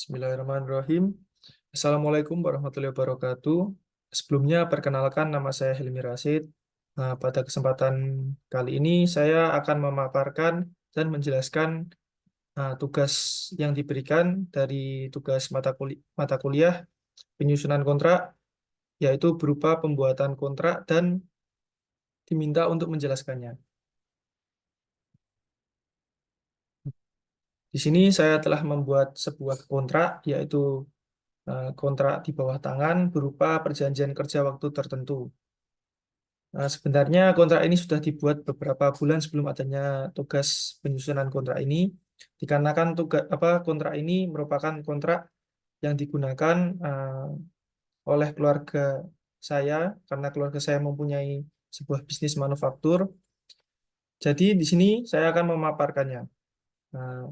Bismillahirrahmanirrahim. Assalamualaikum warahmatullahi wabarakatuh. Sebelumnya, perkenalkan nama saya Helmi Rasid. Pada kesempatan kali ini, saya akan memaparkan dan menjelaskan tugas yang diberikan dari tugas mata kuliah penyusunan kontrak, yaitu berupa pembuatan kontrak dan diminta untuk menjelaskannya. Di sini saya telah membuat sebuah kontrak, yaitu kontrak di bawah tangan berupa perjanjian kerja waktu tertentu. Sebenarnya kontrak ini sudah dibuat beberapa bulan sebelum adanya tugas penyusunan kontrak ini, dikarenakan kontrak ini merupakan kontrak yang digunakan oleh keluarga saya, karena keluarga saya mempunyai sebuah bisnis manufaktur. Jadi di sini saya akan memaparkannya. Nah,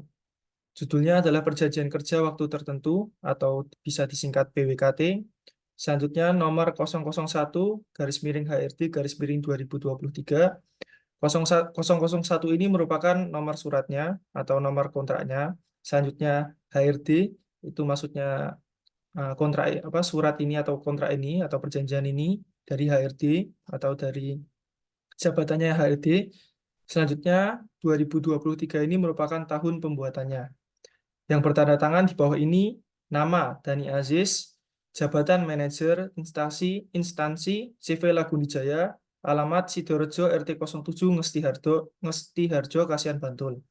Judulnya adalah Perjanjian Kerja Waktu Tertentu atau bisa disingkat PWKT. Selanjutnya nomor 001 garis miring HRD garis miring 2023. 001 ini merupakan nomor suratnya atau nomor kontraknya. Selanjutnya HRD itu maksudnya kontrak surat ini atau kontrak ini atau perjanjian ini dari HRD atau dari jabatannya HRD. Selanjutnya 2023 ini merupakan tahun pembuatannya. Yang bertanda tangan di bawah ini nama Dani Aziz, jabatan manajer instansi CV Lagunijaya, alamat Sidorejo RT 07 Ngesti Harjo Kasihan Bantul.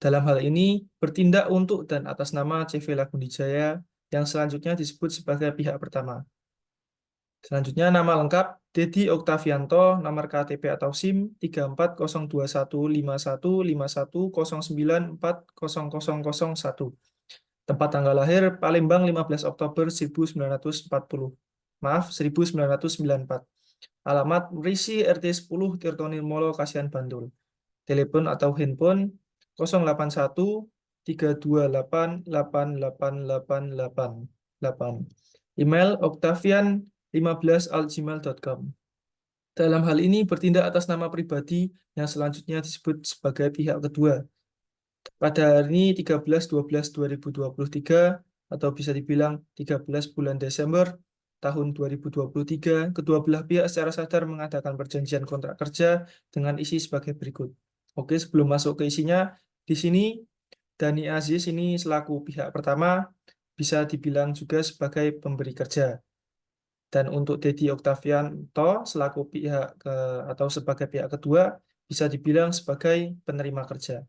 Dalam hal ini bertindak untuk dan atas nama CV Lagunijaya yang selanjutnya disebut sebagai pihak pertama. Selanjutnya nama lengkap Dedi Oktavianto, nomor KTP atau SIM 3402151510940001. Tempat tanggal lahir Palembang 15 Oktober 1940. Maaf, 1994. Alamat Risi RT 10 Tirtonirmolo Kasihan Bantul. Telepon atau handphone 081 328 88888. Email oktavian15@gmail.com. Dalam hal ini bertindak atas nama pribadi yang selanjutnya disebut sebagai pihak kedua. Pada hari ini 13/12/2023 atau bisa dibilang 13 bulan Desember tahun 2023, kedua belah pihak secara sadar mengadakan perjanjian kontrak kerja dengan isi sebagai berikut. Oke, sebelum masuk ke isinya, di sini Dani Aziz ini selaku pihak pertama bisa dibilang juga sebagai pemberi kerja. Dan untuk Dedi Oktavianto selaku pihak atau sebagai pihak kedua bisa dibilang sebagai penerima kerja.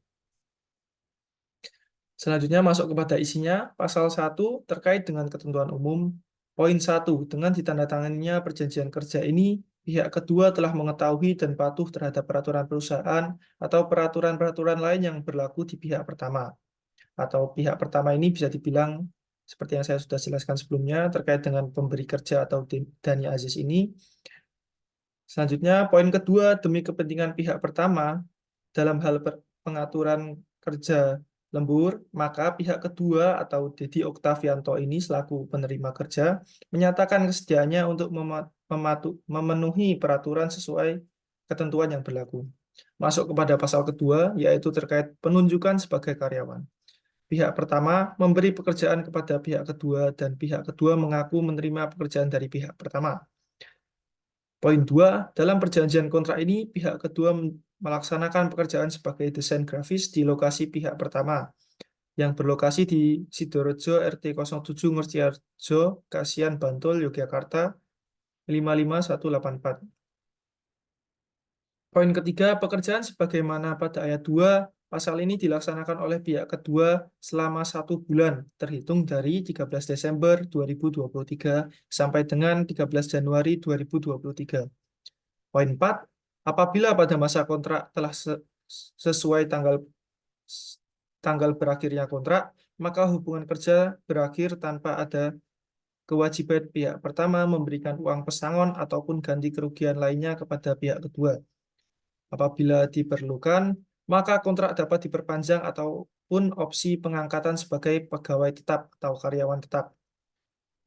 Selanjutnya masuk kepada isinya, pasal 1 terkait dengan ketentuan umum. Poin 1, dengan ditandatanganinya perjanjian kerja ini, pihak kedua telah mengetahui dan patuh terhadap peraturan perusahaan atau peraturan-peraturan lain yang berlaku di pihak pertama. Atau pihak pertama ini bisa dibilang, seperti yang saya sudah jelaskan sebelumnya, terkait dengan pemberi kerja atau Dani Aziz ini. Selanjutnya, poin kedua, demi kepentingan pihak pertama, dalam hal pengaturan kerja lembur, maka pihak kedua atau Dedi Oktavianto ini selaku penerima kerja menyatakan kesediaannya untuk memenuhi peraturan sesuai ketentuan yang berlaku. Masuk kepada pasal kedua, yaitu terkait penunjukan sebagai karyawan. Pihak pertama memberi pekerjaan kepada pihak kedua dan pihak kedua mengaku menerima pekerjaan dari pihak pertama. Poin 2, dalam perjanjian kontrak ini, pihak kedua melaksanakan pekerjaan sebagai desain grafis di lokasi pihak pertama, yang berlokasi di Sidorejo RT 07 Ngesti Kasihan Bantul, Yogyakarta 55184. Poin ketiga, pekerjaan sebagaimana pada ayat 2, pasal ini dilaksanakan oleh pihak kedua selama 1 bulan, terhitung dari 13 Desember 2023 sampai dengan 13 Januari 2023. Poin 4, apabila pada masa kontrak telah sesuai tanggal berakhirnya kontrak, maka hubungan kerja berakhir tanpa ada kewajiban pihak pertama memberikan uang pesangon ataupun ganti kerugian lainnya kepada pihak kedua. Apabila diperlukan, maka kontrak dapat diperpanjang ataupun opsi pengangkatan sebagai pegawai tetap atau karyawan tetap.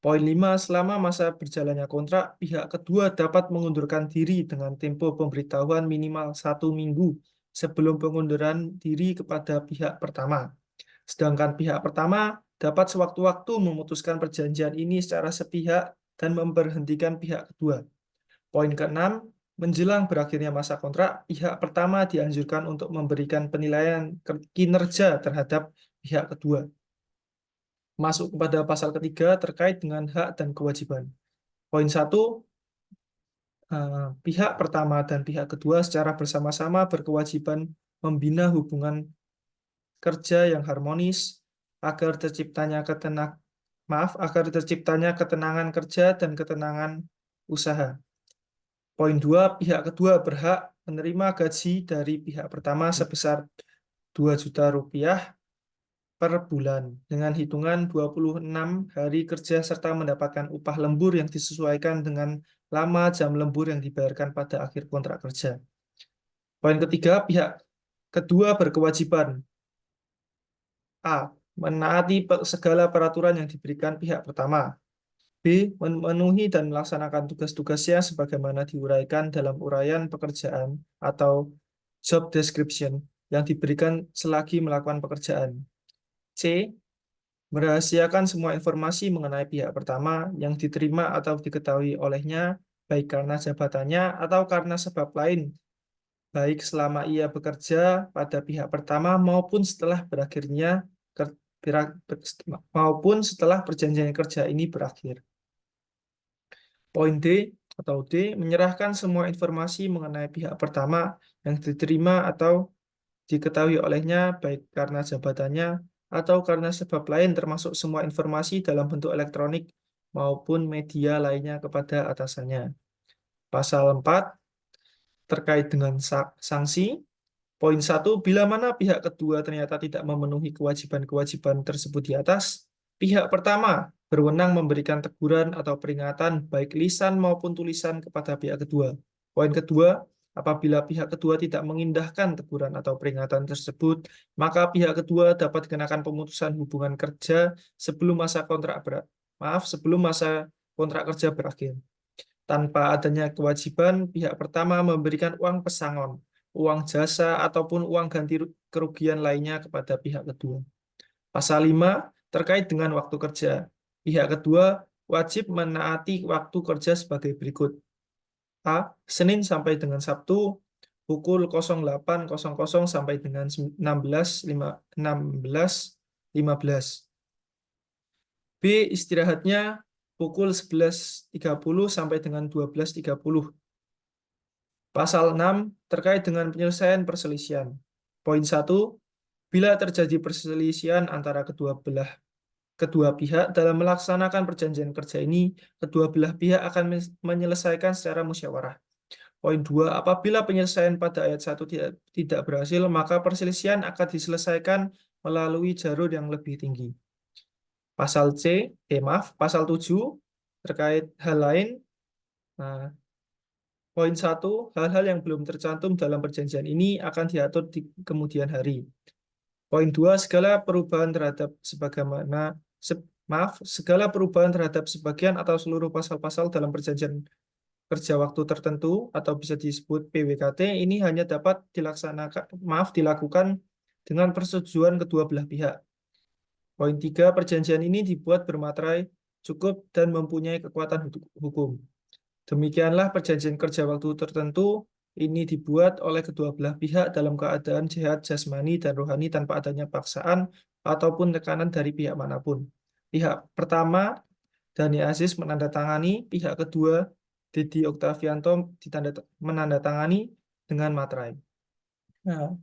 Poin 5, selama masa berjalannya kontrak, pihak kedua dapat mengundurkan diri dengan tempo pemberitahuan minimal 1 minggu sebelum pengunduran diri kepada pihak pertama. Sedangkan pihak pertama dapat sewaktu-waktu memutuskan perjanjian ini secara sepihak dan memberhentikan pihak kedua. Poin keenam, menjelang berakhirnya masa kontrak, pihak pertama dianjurkan untuk memberikan penilaian kinerja terhadap pihak kedua. Masuk kepada pasal ketiga terkait dengan hak dan kewajiban. Poin 1, pihak pertama dan pihak kedua secara bersama-sama berkewajiban membina hubungan kerja yang harmonis agar terciptanya ketenangan kerja dan ketenangan usaha. Poin 2, pihak kedua berhak menerima gaji dari pihak pertama sebesar 2 juta rupiah per bulan dengan hitungan 26 hari kerja serta mendapatkan upah lembur yang disesuaikan dengan lama jam lembur yang dibayarkan pada akhir kontrak kerja. Poin ketiga, pihak kedua berkewajiban A. Menaati segala peraturan yang diberikan pihak pertama. B. Memenuhi dan melaksanakan tugas-tugasnya sebagaimana diuraikan dalam uraian pekerjaan atau job description yang diberikan selagi melakukan pekerjaan. C. Merahasiakan semua informasi mengenai pihak pertama yang diterima atau diketahui olehnya, baik karena jabatannya atau karena sebab lain, baik selama ia bekerja pada pihak pertama maupun setelah perjanjian kerja ini berakhir. Poin D, menyerahkan semua informasi mengenai pihak pertama yang diterima atau diketahui olehnya, baik karena jabatannya atau karena sebab lain, termasuk semua informasi dalam bentuk elektronik maupun media lainnya kepada atasannya. Pasal 4, terkait dengan sanksi. Poin 1, bila mana pihak kedua ternyata tidak memenuhi kewajiban-kewajiban tersebut di atas, pihak pertama berwenang memberikan teguran atau peringatan baik lisan maupun tulisan kepada pihak kedua. Poin kedua, apabila pihak kedua tidak mengindahkan teguran atau peringatan tersebut, maka pihak kedua dapat dikenakan pemutusan hubungan kerja sebelum masa kontrak kerja berakhir. Tanpa adanya kewajiban, pihak pertama memberikan uang pesangon, uang jasa, ataupun uang ganti kerugian lainnya kepada pihak kedua. Pasal 5, terkait dengan waktu kerja. Pihak kedua wajib menaati waktu kerja sebagai berikut. A. Senin sampai dengan Sabtu, pukul 08.00 sampai dengan 16.15. B. Istirahatnya pukul 11.30 sampai dengan 12.30. Pasal 6, terkait dengan penyelesaian perselisihan. Poin 1, bila terjadi perselisihan antara kedua pihak dalam melaksanakan perjanjian kerja ini, kedua belah pihak akan menyelesaikan secara musyawarah. Poin 2, apabila penyelesaian pada ayat 1 tidak berhasil, maka perselisihan akan diselesaikan melalui jalur yang lebih tinggi. Pasal 7, terkait hal lain. Nah, poin 1, hal-hal yang belum tercantum dalam perjanjian ini akan diatur di kemudian hari. Poin 2, segala perubahan terhadap sebagian atau seluruh pasal-pasal dalam perjanjian kerja waktu tertentu atau bisa disebut PWKT ini hanya dapat dilakukan dengan persetujuan kedua belah pihak. Poin 3, perjanjian ini dibuat bermaterai, cukup, dan mempunyai kekuatan hukum. Demikianlah perjanjian kerja waktu tertentu ini dibuat oleh kedua belah pihak dalam keadaan sehat jasmani dan rohani tanpa adanya paksaan ataupun tekanan dari pihak manapun. Pihak pertama, Dani Aziz menandatangani, pihak kedua, Dedi Oktavianto menandatangani dengan materai. Nah,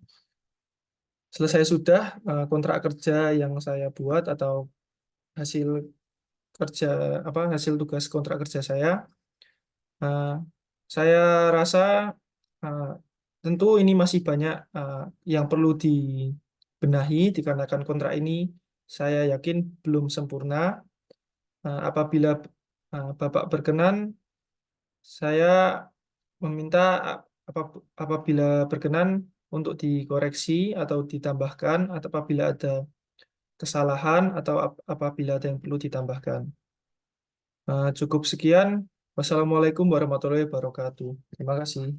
selesai sudah kontrak kerja yang saya buat atau hasil hasil tugas kontrak kerja saya. Saya rasa uh, tentu ini masih banyak yang perlu dibenahi dikarenakan kontrak ini saya yakin belum sempurna. Apabila Bapak berkenan, saya meminta apabila berkenan untuk dikoreksi atau ditambahkan, atau apabila ada kesalahan atau apabila ada yang perlu ditambahkan. Cukup sekian. Wassalamualaikum warahmatullahi wabarakatuh. Terima kasih.